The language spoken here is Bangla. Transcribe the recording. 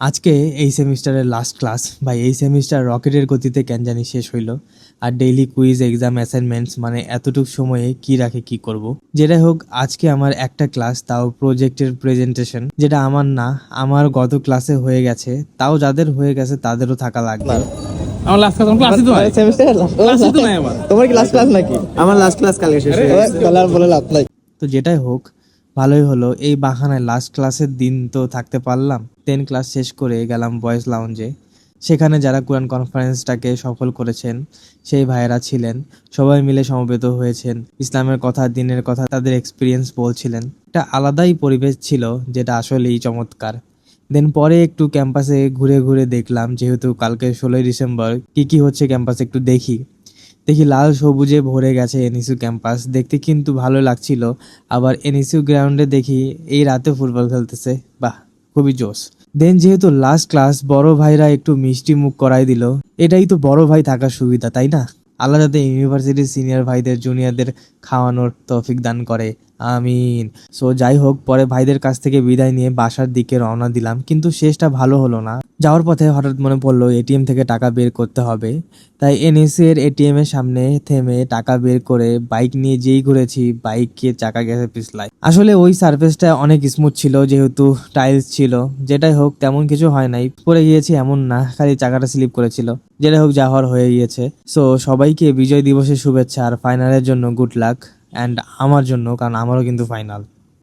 আজকে এই সেমিস্টারের লাস্ট ক্লাস। ভাই, এই সেমিস্টার রকেটের গতিতে কেন জানি শেষ হইলো। আর ডেইলি কুইজ, এক্সাম, অ্যাসাইনমেন্টস, মানে এতটুক সময়ে কি রাখে কি করব। যেটাই হোক, আজকে আমার একটা ক্লাস, তাও প্রজেক্টের প্রেজেন্টেশন, যেটা আমার না, আমার গত ক্লাসে হয়ে গেছে। তাও যাদের হয়ে গেছে তাদেরও থাকা লাগবে। আমার লাস্ট ক্লাস ক্লাসই তো নাই সেমিস্টারের লাস্ট ক্লাসই তো নাই আমার তোমার কি লাস্ট ক্লাস নাকি? আমার লাস্ট ক্লাস কালকে শেষ হয়ে গেছে। তাহলে আর বলে লাভ নাই। তো যেটাই হোক, ভালোই হলো, এই বাহানায় লাস্ট ক্লাসের দিন তো থাকতে পারলাম। 10 ক্লাস শেষ করে গেলাম বয়েজ লাউঞ্জে। সেখানে যারা কোরআন কনফারেন্সটাকে সফল করেছেন সেই ভাইয়েরা ছিলেন। সবাই মিলে সমবেত হয়েছেন, ইসলামের কথা, দিনের কথা, তাদের এক্সপিরিয়েন্স বলছিলেন। একটা আলাদাই পরিবেশ ছিল, যেটা আসলেই চমৎকার। দেন পরে একটু ক্যাম্পাসে ঘুরে ঘুরে দেখলাম, যেহেতু কালকে 16ই ডিসেম্বর, কি হচ্ছে ক্যাম্পাসে একটু দেখি। লাল সবুজে ভরে গেছে এনইসিউ ক্যাম্পাস, দেখতে কিন্তু ভালো লাগছিল। আবার এনইসিউ গ্রাউন্ডে দেখি এই রাতে ফুটবল খেলতেছে, বাহ, খুবই জোশ। দেন যেহেতু লাস্ট ক্লাস, বড় ভাইরা একটু মিষ্টি মুখ করাই দিল। এটাই তো বড় ভাই থাকার সুবিধা, তাই না? আল্লাহ যাতে ইউনিভার্সিটির সিনিয়র ভাইদের জুনিয়রদের খাওয়ানোর তৌফিক দান করে, আমিন। সো যাই হোক, পরে ভাইদের কাছ থেকে বিদায় নিয়ে বাসার দিকে রওনা দিলাম, কিন্তু শেষটা ভালো হলো না। যাওয়ার পথে হঠাৎ মনে পড়লো এটিএম থেকে টাকা বের করতে হবে। তাই এনএসসি এর এটিএম এর সামনে থেমে টাকা বের করে বাইক নিয়ে যেই ঘুরেছি, বাইকে চাকা গেছে পিছলায়। আসলে ওই সারফেসটা অনেক স্মুথ ছিল, যেহেতু টাইলস ছিল। যেটাই হোক, তেমন কিছু হয় নাই, পড়ে গিয়েছি এমন না, খালি চাকাটা স্লিপ করেছিল। যেটাই হোক, যা হওয়ার হয়ে গিয়েছে। সো সবাইকে বিজয় দিবসের শুভেচ্ছা, আর ফাইনালের জন্য গুড লাক। অ্যান্ড আমার জন্য, কারণ আমারও কিন্তু ফাইনাল।